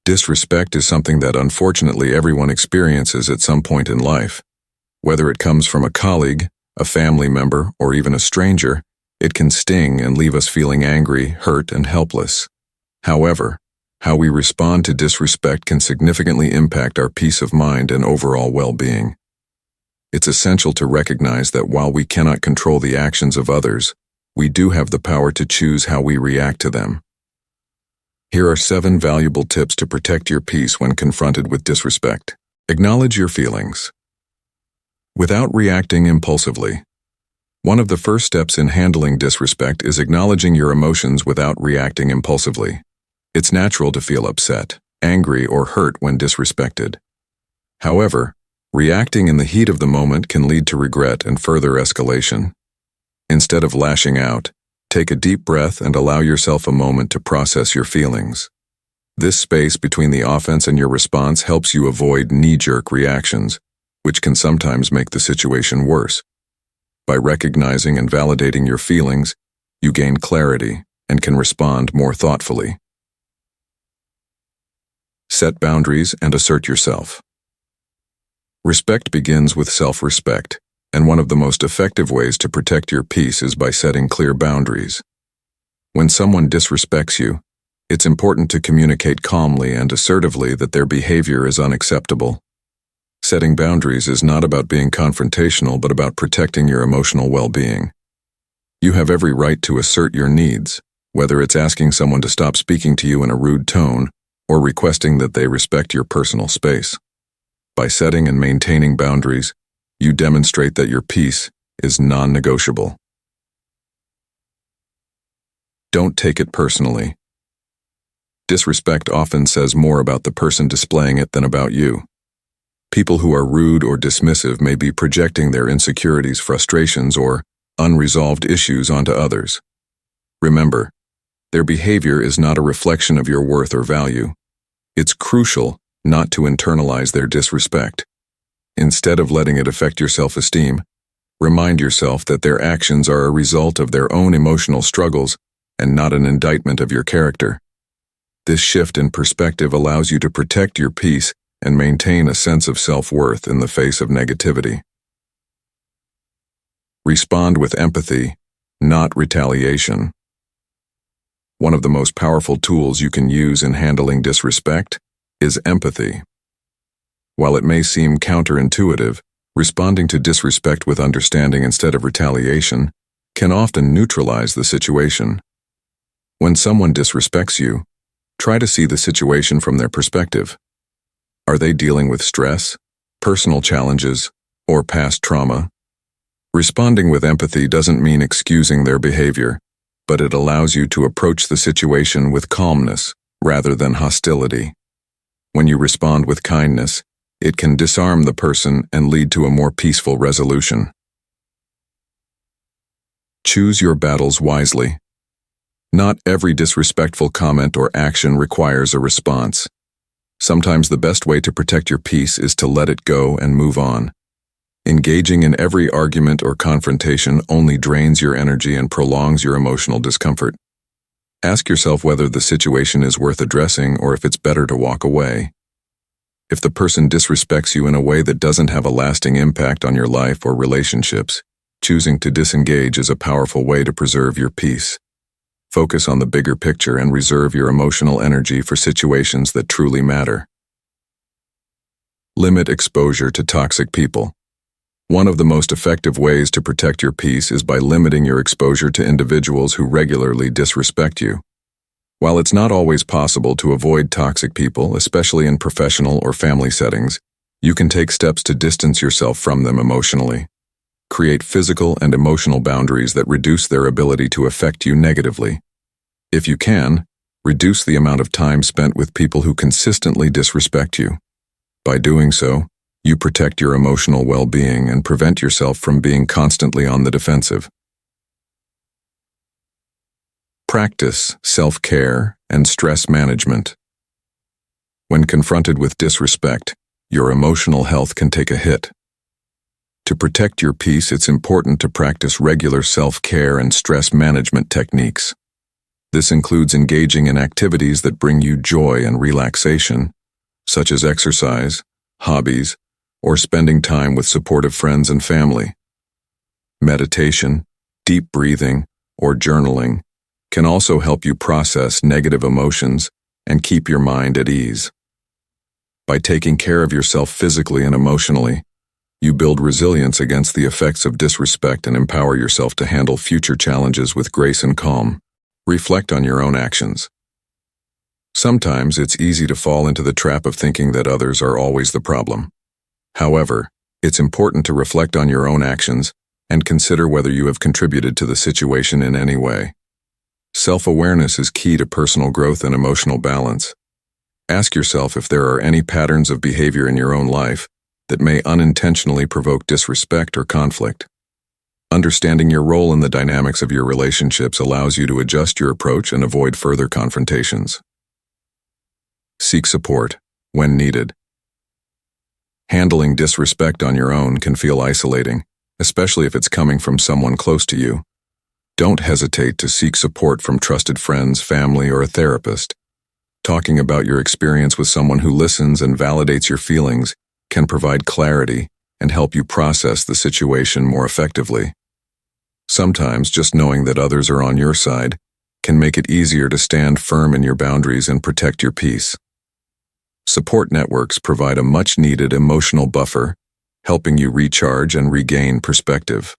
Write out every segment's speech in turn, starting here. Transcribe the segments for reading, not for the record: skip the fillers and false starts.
Disrespect is something that unfortunately everyone experiences at some point in life. Whether it comes from a colleague, a family member, or even a stranger, it can sting and leave us feeling angry, hurt, and helpless. However, how we respond to disrespect can significantly impact our peace of mind and overall well-being. It's essential to recognize that while we cannot control the actions of others, we do have the power to choose how we react to them. Here are 7 valuable tips to protect your peace when confronted with disrespect. Acknowledge your feelings. Without reacting impulsively. One of the first steps in handling disrespect is acknowledging your emotions without reacting impulsively. It's natural to feel upset, angry, or hurt when disrespected. However, reacting in the heat of the moment can lead to regret and further escalation. Instead of lashing out, take a deep breath and allow yourself a moment to process your feelings. This space between the offense and your response helps you avoid knee-jerk reactions, which can sometimes make the situation worse. By recognizing and validating your feelings, you gain clarity and can respond more thoughtfully. Set boundaries and assert yourself. Respect begins with self-respect, and one of the most effective ways to protect your peace is by setting clear boundaries. When someone disrespects you, it's important to communicate calmly and assertively that their behavior is unacceptable. Setting boundaries is not about being confrontational, but about protecting your emotional well-being. You have every right to assert your needs, whether it's asking someone to stop speaking to you in a rude tone or requesting that they respect your personal space. By setting and maintaining boundaries, you demonstrate that your peace is non-negotiable. Don't take it personally. Disrespect often says more about the person displaying it than about you. People who are rude or dismissive may be projecting their insecurities, frustrations, or unresolved issues onto others. Remember, their behavior is not a reflection of your worth or value. It's crucial not to internalize their disrespect. Instead of letting it affect your self-esteem, remind yourself that their actions are a result of their own emotional struggles and not an indictment of your character. This shift in perspective allows you to protect your peace and maintain a sense of self-worth in the face of negativity. Respond with empathy, not retaliation. One of the most powerful tools you can use in handling disrespect is empathy. While it may seem counterintuitive, responding to disrespect with understanding instead of retaliation can often neutralize the situation. When someone disrespects you, try to see the situation from their perspective. Are they dealing with stress, personal challenges, or past trauma? Responding with empathy doesn't mean excusing their behavior, but it allows you to approach the situation with calmness rather than hostility. When you respond with kindness, it can disarm the person and lead to a more peaceful resolution. Choose your battles wisely. Not every disrespectful comment or action requires a response. Sometimes the best way to protect your peace is to let it go and move on. Engaging in every argument or confrontation only drains your energy and prolongs your emotional discomfort. Ask yourself whether the situation is worth addressing or if it's better to walk away. If the person disrespects you in a way that doesn't have a lasting impact on your life or relationships, choosing to disengage is a powerful way to preserve your peace. Focus on the bigger picture and reserve your emotional energy for situations that truly matter. Limit exposure to toxic people. One of the most effective ways to protect your peace is by limiting your exposure to individuals who regularly disrespect you. While it's not always possible to avoid toxic people, especially in professional or family settings, you can take steps to distance yourself from them emotionally. Create physical and emotional boundaries that reduce their ability to affect you negatively. If you can, reduce the amount of time spent with people who consistently disrespect you. By doing so, you protect your emotional well-being and prevent yourself from being constantly on the defensive. Practice self-care and stress management. When confronted with disrespect, your emotional health can take a hit. To protect your peace, it's important to practice regular self-care and stress management techniques. This includes engaging in activities that bring you joy and relaxation, such as exercise, hobbies, or spending time with supportive friends and family. Meditation, deep breathing, or journaling can also help you process negative emotions and keep your mind at ease. By taking care of yourself physically and emotionally, you build resilience against the effects of disrespect and empower yourself to handle future challenges with grace and calm. Reflect on your own actions. Sometimes it's easy to fall into the trap of thinking that others are always the problem. However, it's important to reflect on your own actions and consider whether you have contributed to the situation in any way. Self-awareness is key to personal growth and emotional balance. Ask yourself if there are any patterns of behavior in your own life that may unintentionally provoke disrespect or conflict. Understanding your role in the dynamics of your relationships allows you to adjust your approach and avoid further confrontations. Seek support when needed. Handling disrespect on your own can feel isolating, especially if it's coming from someone close to you. Don't hesitate to seek support from trusted friends, family, or a therapist. Talking about your experience with someone who listens and validates your feelings can provide clarity and help you process the situation more effectively. Sometimes just knowing that others are on your side can make it easier to stand firm in your boundaries and protect your peace. Support networks provide a much-needed emotional buffer, helping you recharge and regain perspective.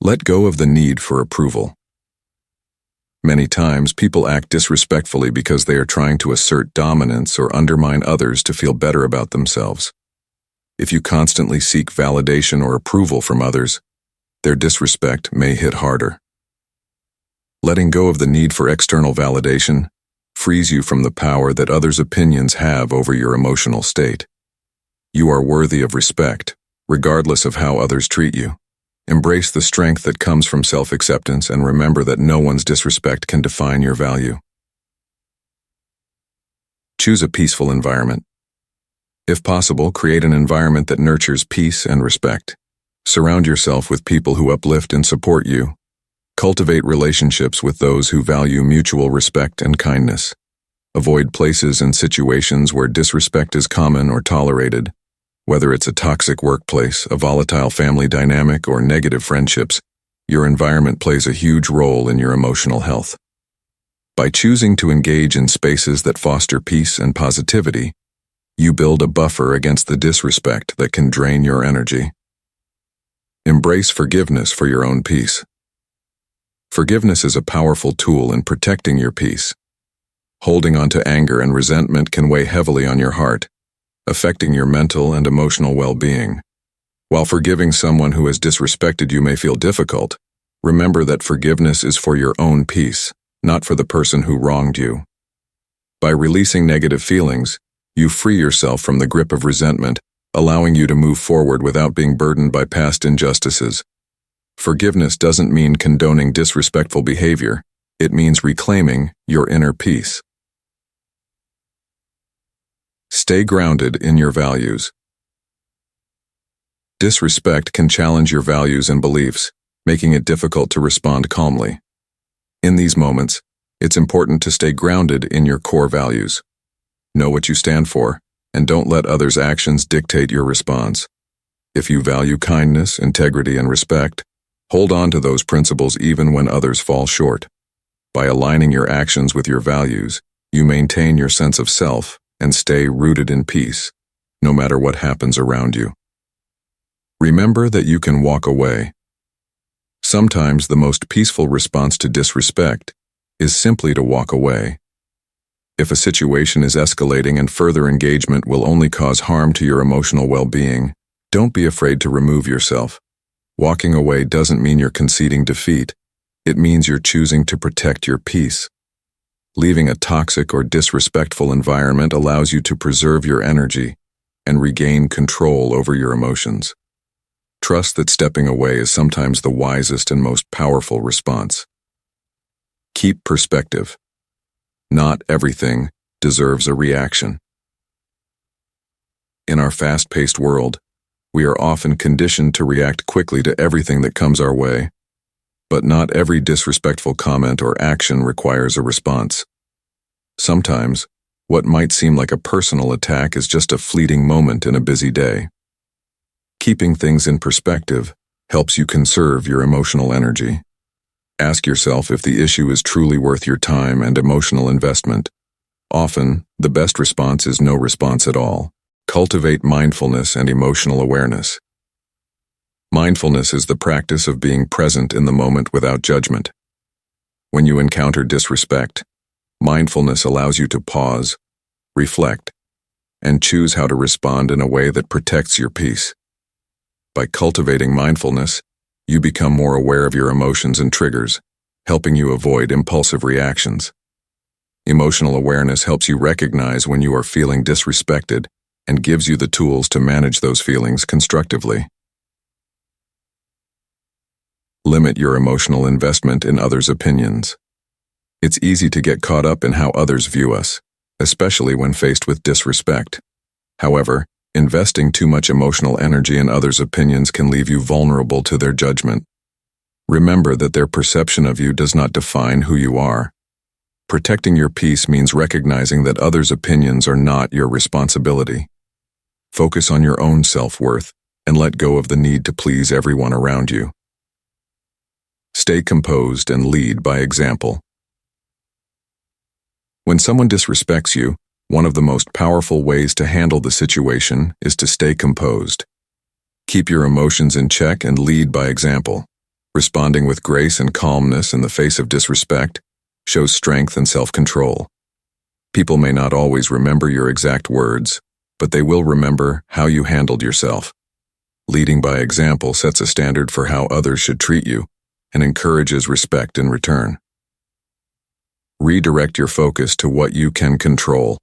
Let go of the need for approval. Many times, people act disrespectfully because they are trying to assert dominance or undermine others to feel better about themselves. If you constantly seek validation or approval from others, their disrespect may hit harder. Letting go of the need for external validation frees you from the power that others' opinions have over your emotional state. You are worthy of respect, regardless of how others treat you. Embrace the strength that comes from self-acceptance and remember that no one's disrespect can define your value. Choose a peaceful environment. If possible, create an environment that nurtures peace and respect. Surround yourself with people who uplift and support you. Cultivate relationships with those who value mutual respect and kindness. Avoid places and situations where disrespect is common or tolerated. Whether it's a toxic workplace, a volatile family dynamic, or negative friendships, your environment plays a huge role in your emotional health. By choosing to engage in spaces that foster peace and positivity, you build a buffer against the disrespect that can drain your energy. Embrace forgiveness for your own peace. Forgiveness is a powerful tool in protecting your peace. Holding on to anger and resentment can weigh heavily on your heart, affecting your mental and emotional well-being. While forgiving someone who has disrespected you may feel difficult, remember that forgiveness is for your own peace, not for the person who wronged you. By releasing negative feelings, you free yourself from the grip of resentment, allowing you to move forward without being burdened by past injustices. Forgiveness doesn't mean condoning disrespectful behavior. It means reclaiming your inner peace. Stay grounded in your values. Disrespect can challenge your values and beliefs, making it difficult to respond calmly. In these moments, it's important to stay grounded in your core values. Know what you stand for, and don't let others' actions dictate your response. If you value kindness, integrity, and respect, hold on to those principles even when others fall short. By aligning your actions with your values, you maintain your sense of self and stay rooted in peace, no matter what happens around you. Remember that you can walk away. Sometimes the most peaceful response to disrespect is simply to walk away. If a situation is escalating and further engagement will only cause harm to your emotional well-being, don't be afraid to remove yourself. Walking away doesn't mean you're conceding defeat. It means you're choosing to protect your peace. Leaving a toxic or disrespectful environment allows you to preserve your energy and regain control over your emotions. Trust that stepping away is sometimes the wisest and most powerful response. Keep perspective. Not everything deserves a reaction. In our fast-paced world, we are often conditioned to react quickly to everything that comes our way. But not every disrespectful comment or action requires a response. Sometimes, what might seem like a personal attack is just a fleeting moment in a busy day. Keeping things in perspective helps you conserve your emotional energy. Ask yourself if the issue is truly worth your time and emotional investment. Often, the best response is no response at all. Cultivate mindfulness and emotional awareness. Mindfulness is the practice of being present in the moment without judgment. When you encounter disrespect, mindfulness allows you to pause, reflect, and choose how to respond in a way that protects your peace. By cultivating mindfulness, you become more aware of your emotions and triggers, helping you avoid impulsive reactions. Emotional awareness helps you recognize when you are feeling disrespected and gives you the tools to manage those feelings constructively. Limit your emotional investment in others' opinions. It's easy to get caught up in how others view us, especially when faced with disrespect. However, investing too much emotional energy in others' opinions can leave you vulnerable to their judgment. Remember that their perception of you does not define who you are. Protecting your peace means recognizing that others' opinions are not your responsibility. Focus on your own self-worth and let go of the need to please everyone around you. Stay composed and lead by example. When someone disrespects you, one of the most powerful ways to handle the situation is to stay composed. Keep your emotions in check and lead by example. Responding with grace and calmness in the face of disrespect shows strength and self-control. People may not always remember your exact words, but they will remember how you handled yourself. Leading by example sets a standard for how others should treat you and encourages respect in return. Redirect your focus to what you can control.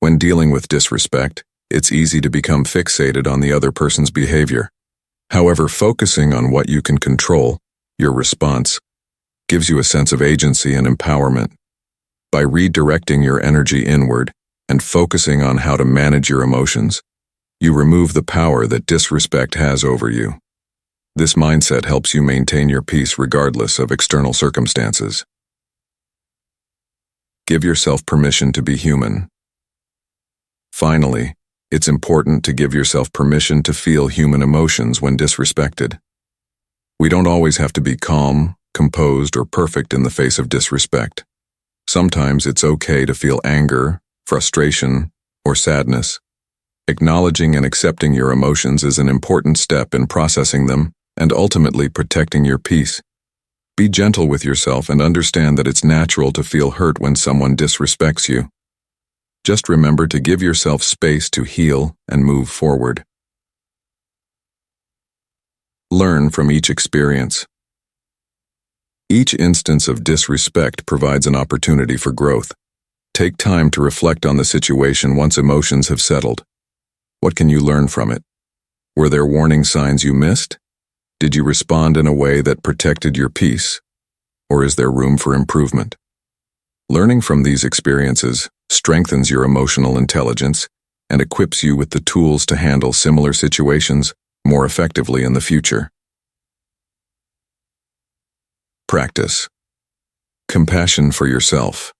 When dealing with disrespect, it's easy to become fixated on the other person's behavior. However, focusing on what you can control, your response, gives you a sense of agency and empowerment. By redirecting your energy inward and focusing on how to manage your emotions, you remove the power that disrespect has over you. This mindset helps you maintain your peace regardless of external circumstances. Give yourself permission to be human. Finally, it's important to give yourself permission to feel human emotions when disrespected. We don't always have to be calm, composed, or perfect in the face of disrespect. Sometimes it's okay to feel anger, frustration, or sadness. Acknowledging and accepting your emotions is an important step in processing them and ultimately protecting your peace. Be gentle with yourself and understand that it's natural to feel hurt when someone disrespects you. Just remember to give yourself space to heal and move forward. Learn from each experience. Each instance of disrespect provides an opportunity for growth. Take time to reflect on the situation once emotions have settled. What can you learn from it? Were there warning signs you missed? Did you respond in a way that protected your peace? Or is there room for improvement? Learning from these experiences strengthens your emotional intelligence and equips you with the tools to handle similar situations more effectively in the future. Practice. Compassion for yourself.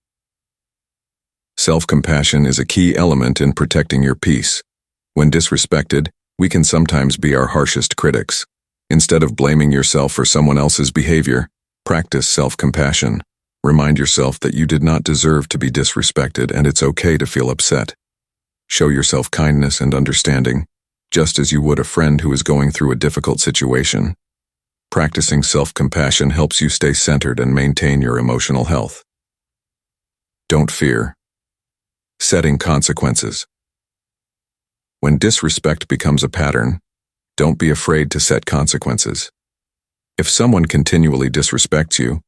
Self-compassion is a key element in protecting your peace. When disrespected, we can sometimes be our harshest critics. Instead of blaming yourself for someone else's behavior, practice self-compassion. Remind yourself that you did not deserve to be disrespected and it's okay to feel upset. Show yourself kindness and understanding, just as you would a friend who is going through a difficult situation. Practicing self-compassion helps you stay centered and maintain your emotional health. Don't fear. Setting consequences. When disrespect becomes a pattern, don't be afraid to set consequences. If someone continually disrespects you,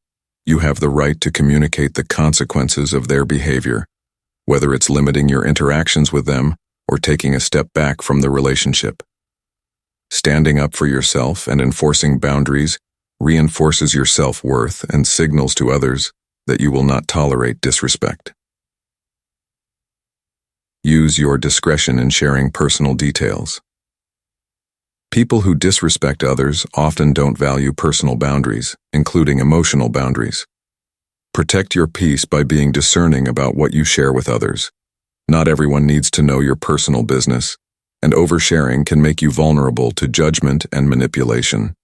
you have the right to communicate the consequences of their behavior, whether it's limiting your interactions with them or taking a step back from the relationship. Standing up for yourself and enforcing boundaries reinforces your self-worth and signals to others that you will not tolerate disrespect. Use your discretion in sharing personal details. People who disrespect others often don't value personal boundaries, including emotional boundaries. Protect your peace by being discerning about what you share with others. Not everyone needs to know your personal business, and oversharing can make you vulnerable to judgment and manipulation.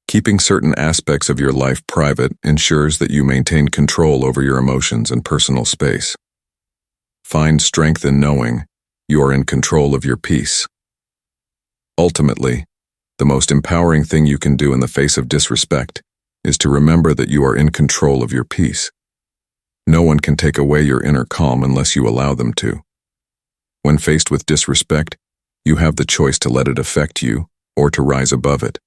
Keeping certain aspects of your life private ensures that you maintain control over your emotions and personal space. Find strength in knowing you are in control of your peace. Ultimately, the most empowering thing you can do in the face of disrespect is to remember that you are in control of your peace. No one can take away your inner calm unless you allow them to. When faced with disrespect, you have the choice to let it affect you or to rise above it.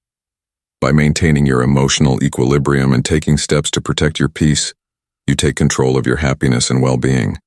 By maintaining your emotional equilibrium and taking steps to protect your peace, you take control of your happiness and well-being.